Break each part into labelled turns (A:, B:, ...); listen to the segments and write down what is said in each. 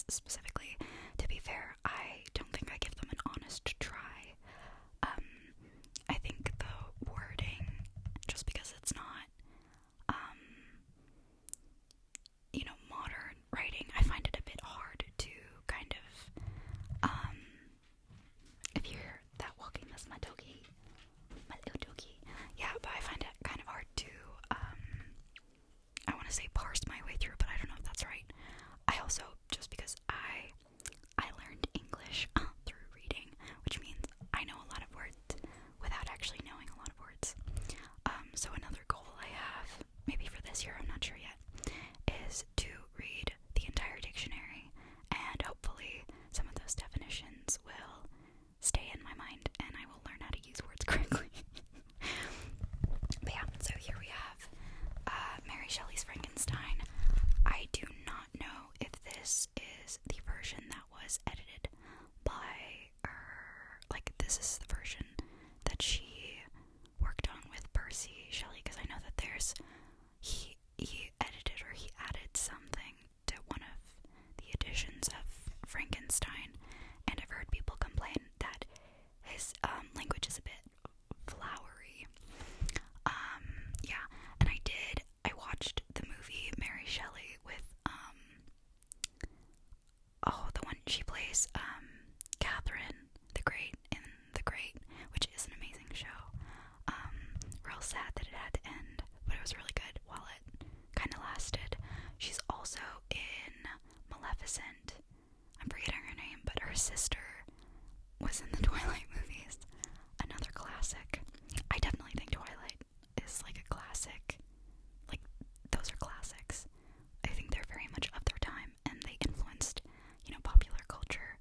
A: these specifically. To be fair, I don't think I give them an honest try. I think the wording, just because it's not, modern writing, I find it a bit hard to kind of, if you hear that walking, that's my doggy, my little doggy. Yeah, but I find it kind of hard to, I want to say parse my way through, but I don't know if that's right. I also, just because I learned English through reading, which means I know a lot of words without actually knowing a lot of words. So another goal I have, maybe for this year, I'm not sure yet, is to read the entire dictionary, and hopefully some of those definitions will stay in my mind and I will learn how to use words correctly. But yeah, so here we have Mary Shelley's Frankenstein. I do not know if this is the version that was edited by her, like this is the version that she worked on with Percy Shelley, because I know that there's, he edited or he added something to one of the editions of Frankenstein, and I've heard people complain that his language is a bit flowery. Yeah, and I watched the movie Mary Shelley with, the one she plays, Catherine the Great in The Great, which is an amazing show. Real sad that it had to end, but it was really good while it kind of lasted. She's also in Maleficent. I'm forgetting her name, but her sister was in the Twilight movies. Another classic. I definitely think Twilight is like a classic. Like, those are classics. I think they're very much of their time, and they influenced, popular culture,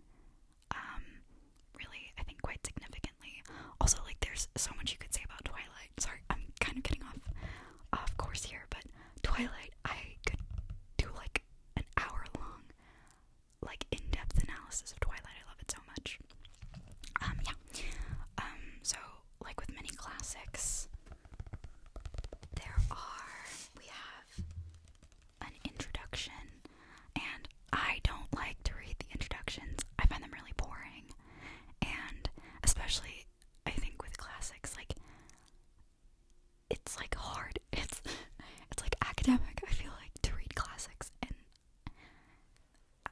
A: really, I think, quite significantly. Also, like, there's so much you could say about Twilight. Sorry, I'm kind of getting off course here, but Twilight, I could do, like, an hour-long, like, in-depth analysis of Twilight. I love it so much. Yeah. So, like with many classics, we have an introduction, and I don't like to read the introductions. I find them really boring, and especially, I think with classics, like, it's like hard, it's like academic, I feel like, to read classics, and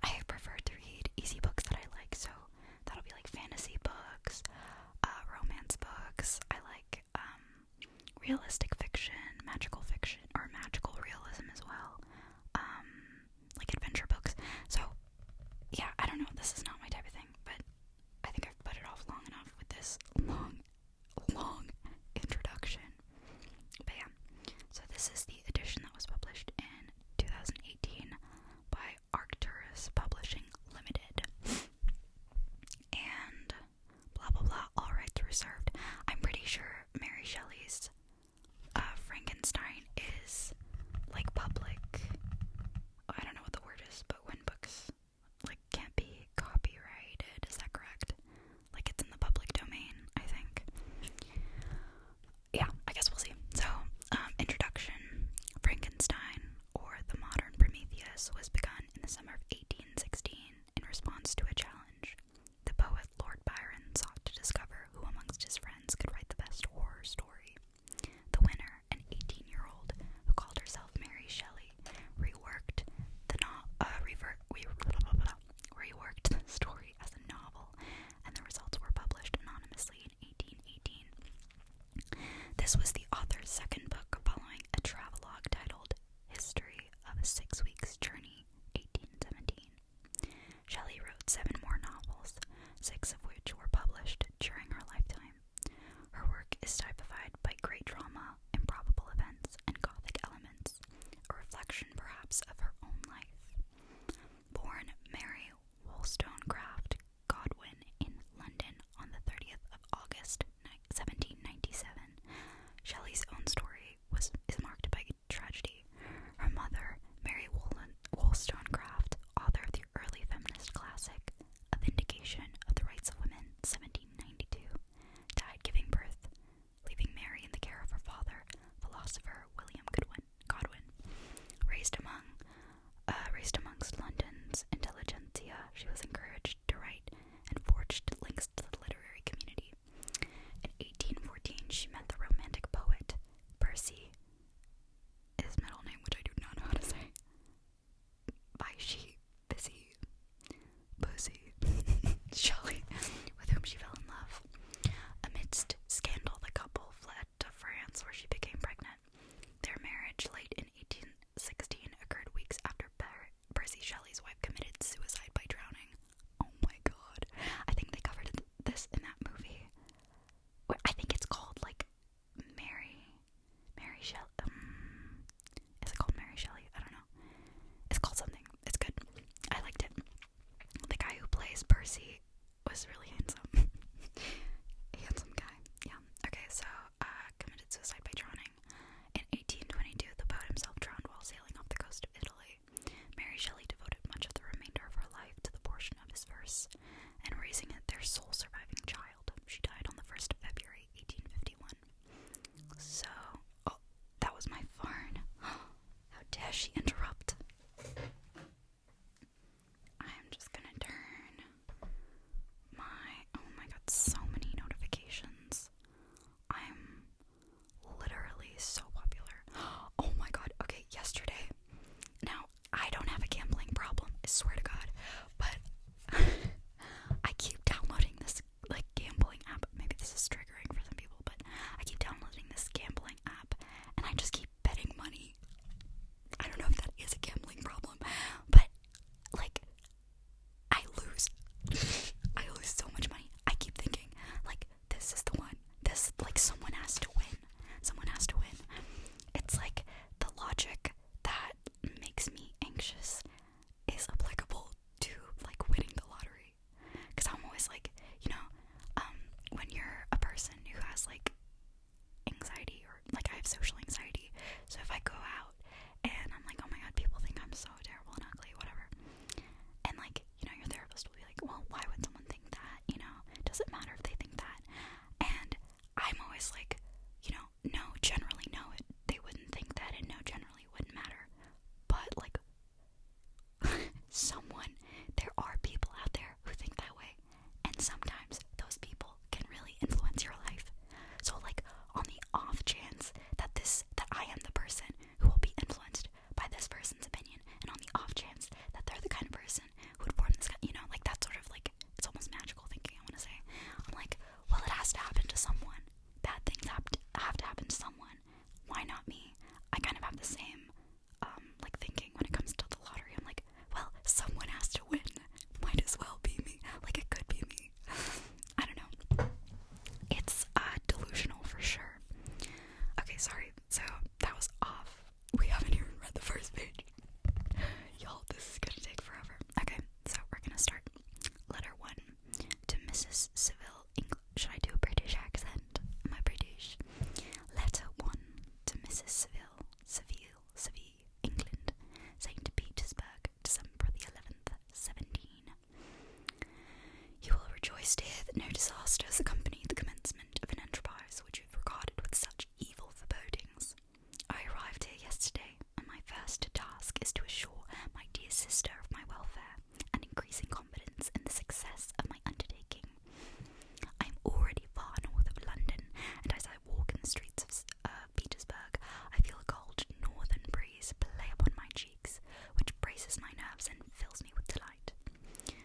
A: I prefer to read easy books that I like, so that'll be like fantasy books, romance books. I like realistic fiction, magical fiction, or magical realism as well, like adventure books. So yeah, I don't know, this is not my type of thing, but I think I've put it off long enough with this long introduction. But yeah, so this is the edition that was published in 2018 by Arcturus Publishing Limited, and blah blah blah, all rights reserved. I'm pretty sure Mary Shelley's Frankenstein is like public, I don't know what the word is, but when books like can't be copyrighted, is that correct? Like, it's in the public domain, I think. Yeah, I guess we'll see. So, introduction. Frankenstein, or the modern Prometheus, was begun in the summer of 1816 in response to a challenge. The poet Lord Byron sought to discover who amongst his friends could write the best horror story. The winner, an 18-year-old who called herself Mary Shelley, reworked the story as a novel, and the results were published anonymously in 1818. This was the author's second book, following a travelogue titled History of a 6 Weeks Journey, 1817. Shelley wrote 7 more novels, 6 of which were published during her lifetime. Her work is typified by great drama, improbable events, and gothic elements, a reflection perhaps of her own life. Born Mary Wollstonecraft Godwin in London on the 30th of August 1797, Shelley's own story is marked by tragedy. Her mother, Mary Wollstonecraft, author of the early feminist classic A Vindication of the Rights of Women, she was encouraged to write and forged links to the literary community. In 1814, she met the romantic poet Percy, his middle name, which I do not know how to say, Percy Shelley, with whom she fell in love. Amidst scandal, the couple fled to France, where she became pregnant. Their marriage, late in 1816, occurred weeks after Percy Shelley's wife committed suicide by drowning. Oh my god. I think they covered this in that movie. I think it's called, like, Mary Shelley. Is it called Mary Shelley? I don't know. It's called something. It's good. I liked it. The guy who plays Percy was really handsome. Handsome guy. Yeah. Okay, so, committed suicide by drowning. In 1822, the poet himself drowned while sailing off the coast of Italy. Mary Shelley devoted much of the remainder of her life to the portion of his verse, and raising it their sole surviving child. She died on the 1st of February, 1851. So, oh, that was my phone. How dare she interrupt? I am just gonna turn oh my god, so many notifications. I'm literally so popular. Oh my god, okay, yesterday. Now, I don't have a gambling problem, I swear to god, but I keep downloading this, like, gambling app. Maybe this is triggering for some people, but I keep downloading this gambling app, and I just keep betting money. I don't know if that is a gambling problem, but, like, I lose so much money. I keep thinking, like, this is the one. This, like, someone has to win. Someone has to win. It's like the logic that makes me anxious is applicable to, like, winning the lottery. Because I'm always like, you know, when you're a person who has, like, anxiety, or, like, I have social anxiety, so if I go out and I'm like, oh my god, people think I'm so terrible and ugly, whatever, and, like, you know, your therapist will be like, well, why would someone think that, you know, does it matter if they think that? And I'm always like, you know, no, generally no, they wouldn't think that, and no, generally wouldn't matter, but, like, there are people out there who think that way, and sometimes those people can really influence your life. So, like, on the off chance that I am the person who will be influenced by this person's opinion, and on the off chance that they're the kind of person who would form this, you know, like, that sort of, like, it's almost magical thinking, I want to say. I'm like, well, it has to happen to someone. Bad things have to happen to someone. Why not me? I kind of have the same, like, thinking when it comes to the lottery. I'm like, well, someone has to win. Might as well be me. Like, it could be me. I don't know. It's, delusional for sure. Okay, sorry. So, that was off. We haven't even read the first page. Y'all, this is gonna take forever. Okay, so we're gonna start. Letter 1 to Mrs. Seville, England. Should I do a British accent? Am I British? Letter 1 to Mrs. Seville, England, St. Petersburg, December the 11th, 17. You will rejoice to hear that no disaster has accompanied the commencement of an enterprise which you've regarded with such evil forebodings. I arrived here yesterday, and my first task is to assure my dear sister of my welfare, and increasing confidence in the success of my undertaking. I am already far north of London, and as I walk in the streets of Petersburg, I feel a cold northern breeze play upon my cheeks, which braces my nerves and fills me with delight.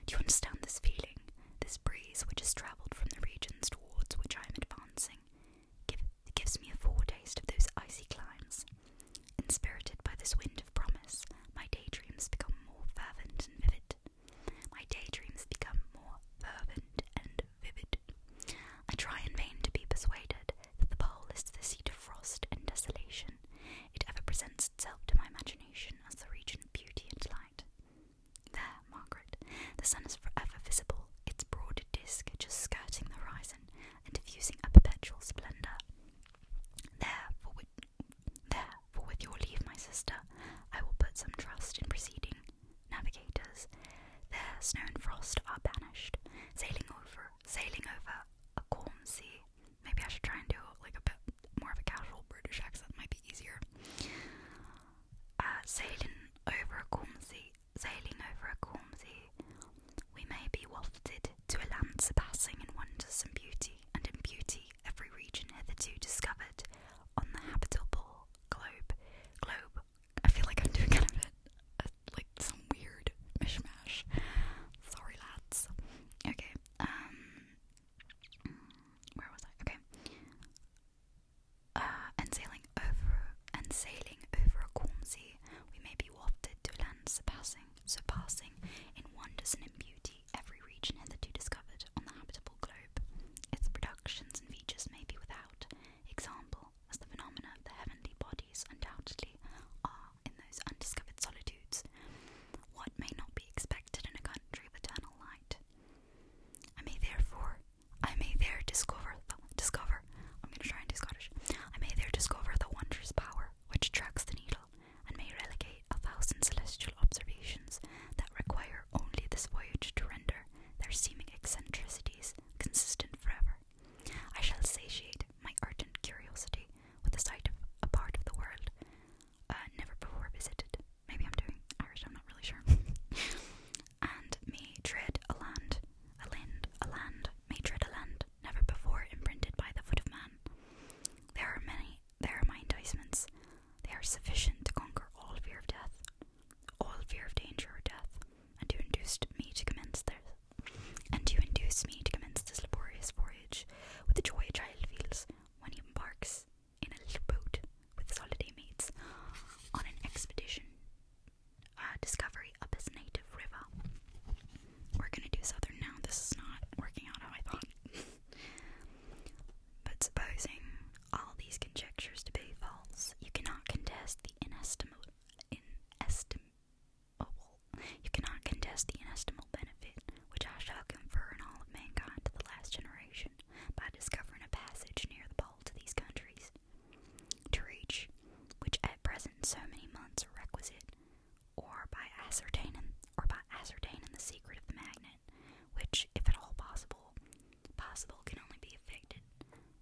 A: Do you understand this feeling? This breeze, which has travelled from the regions towards which I am advancing, gives me a foretaste of those icy climes. Inspirited by this wind of promise, my daydreams become more fervent and vivid. I try in vain to be persuaded that the pole is the seat of frost and desolation. It ever presents itself to my imagination as the region of beauty and light. There, Margaret, the sun is forever visible, its broad disk just skirting the horizon and diffusing a perpetual splendour. For with your leave, my sister, I will put some trust in preceding navigators. There, snow and frost are banished, sailing over a calm sea. Maybe I should try and do, like, a bit more of a casual British accent, might be easier. Sailing over a calm sea, which, if at all possible, can only be effected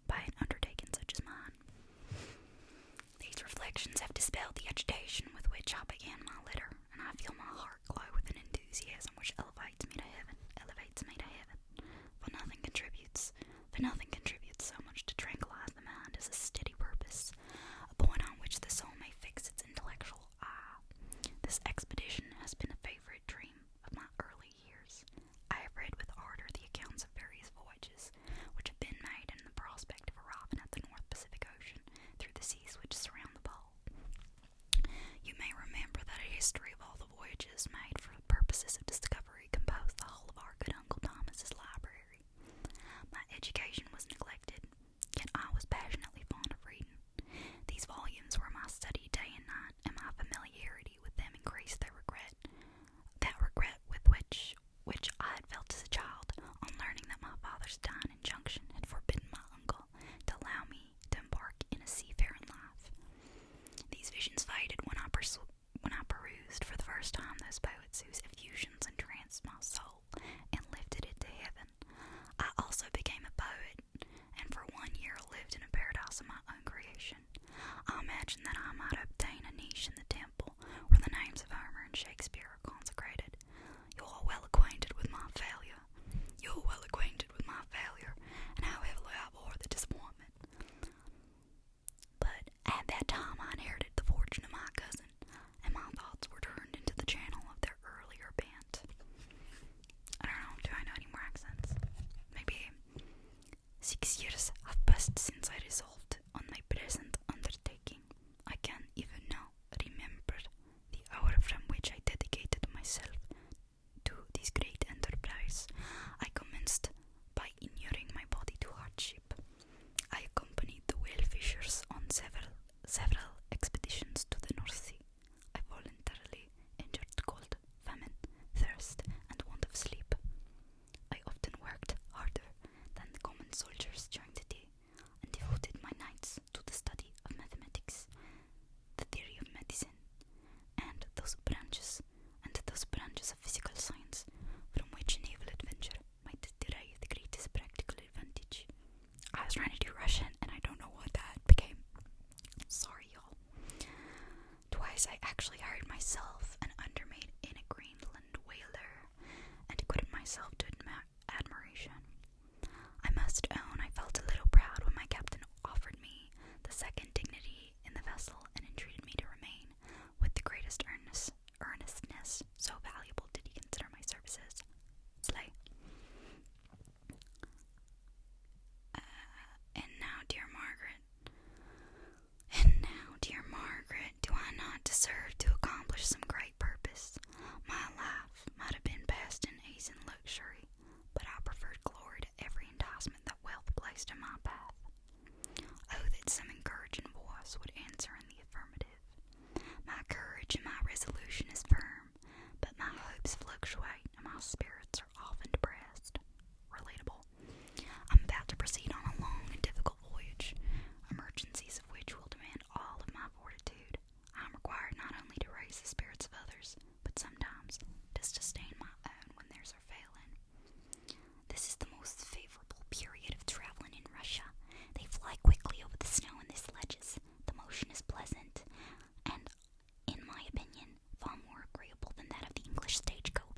A: by an undertaking such as mine. These reflections have dispelled the agitation with which I began my letter, and I feel my heart glow with an enthusiasm which elevates me to heaven. For nothing contributes so much to tranquilize the mind as a steady purpose, a point on which the soul may fix its intellectual eye. This expedition has been a favorite dream of my early years. I have read with ardor the accounts of various voyages which have been made in the prospect of arriving at the North Pacific Ocean through the seas which surround the pole. You may remember that a history of all the voyages made for purposes of discovery composed the whole of our good Uncle Thomas's library. My education was neglected, yet I was passionately fond of reading. These volumes were my study day and night, and my familiarity with them increased that regret with which I had felt as a child on learning that my father's dying injunction had forbidden my uncle to allow me to embark in a seafaring life. These visions faded when I perused for the first time those poets whose effusions entranced my soul and lifted it to heaven. I also became a poet, and for 1 year lived in a paradise of my own creation. I imagined that I might obtain a niche in the temple where the names of Homer and Shakespeare are consecrated. You're well acquainted with my failure, and how heavily I bore the disappointment. But at that time I inherited the fortune of my cousin, and my thoughts were turned into the channel of their earlier bent. I don't know, do I know any more accents? Maybe 6 years have passed since I resolved on my present undertaking. I can even now remember the hour from which I dedicated myself to this great enterprise. I commenced by inuring my body to hardship. I accompanied the whale fishers on several expeditions to the North Sea. I voluntarily endured cold, famine, thirst, and want of sleep. I often worked harder than the common soldiers during the day, and devoted my nights to the study of mathematics, the theory of medicine, and those branches of physical science from which naval adventure might derive the greatest practical advantage. I was trying to do Russian, and I don't know what that became. Sorry, y'all. Twice I actually hired myself an undermaid in a Greenland whaler, and acquitted myself to admiration. I must own I felt a little proud when my captain offered me the second dignity in the vessel and entreated me to remain with the greatest earnestness. So valuable did he consider my services. Slay. And now, dear Margaret, do I not deserve to accomplish some great purpose? My life might have been passed in ease and luxury, but I preferred glory to every enticement that wealth placed in my path. Oh, that some encouraging voice would answer in the affirmative. My courage and my resolution is firm, but my hopes fluctuate and my spirits are often depressed. Relatable. I'm about to proceed on a long and difficult voyage, emergencies of which will demand all of my fortitude. I am required not only to raise the spirits of others, but sometimes to sustain my own when theirs are failing. This is the most favorable period of traveling in Russia. They fly quickly over the snow in the sledges. The motion is pleasant, and, in my opinion, far more agreeable than that of the English stagecoach.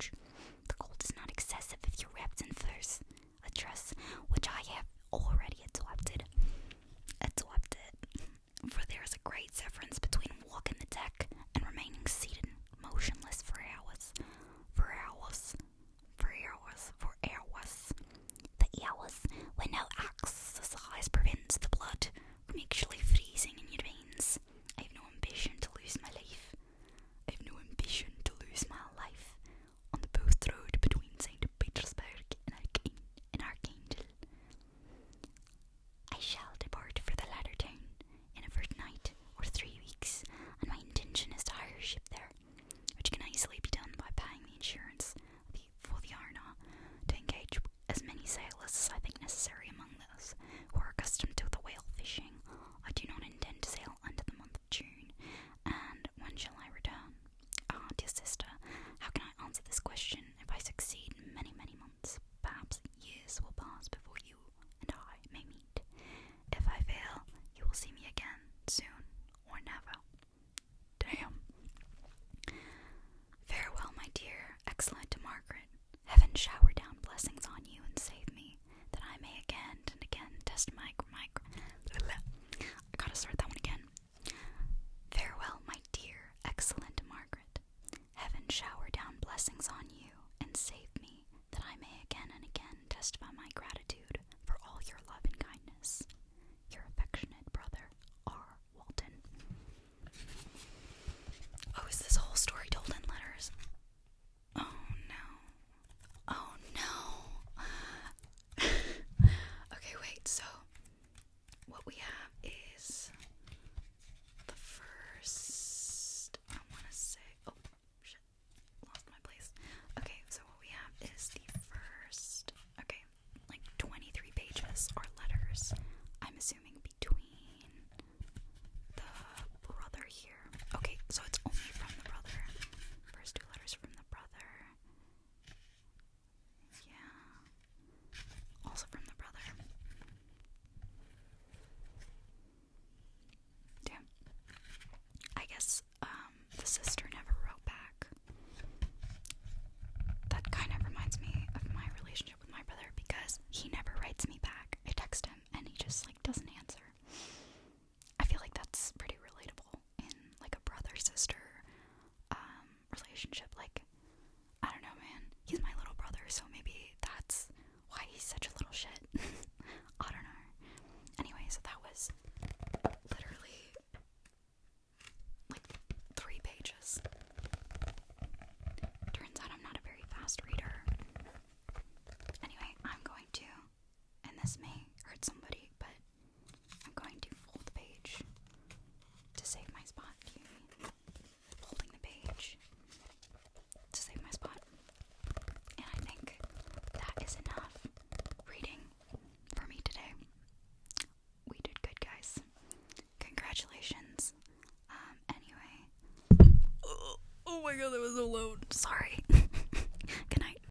A: testify my gratitude for all your love and kindness. Your affectionate brother, R. Walton. Oh, is this whole story told in letters? Oh no. Oh no. Okay, wait, so what we have is the first, I want to say, oh shit, lost my place. Okay, so what we have is the first, okay, like 23 pages are letters, I'm assuming between the brother here. Okay, so it's only from the brother. First two letters from the brother. Yeah. Also from the brother. Damn. I guess, the sister never wrote back. That kind of reminds me of my relationship with my brother because he never writes me back. I text him and he just, like, doesn't answer. I feel like that's pretty relatable in, like, a brother-sister, relationship. Like, I don't know, man. He's my little brother, so maybe that's why he's such a little shit. I don't know. Anyway, so that was literally like 3 pages. Turns out I'm not a very fast reader. Anyway, I'm going to, and this may hurt somebody, but I'm going to fold the page to save my spot. Folding the page to save my spot. And I think that is enough reading for me today. We did good, guys. Congratulations. Anyway. Oh my god, that was so loud. Sorry.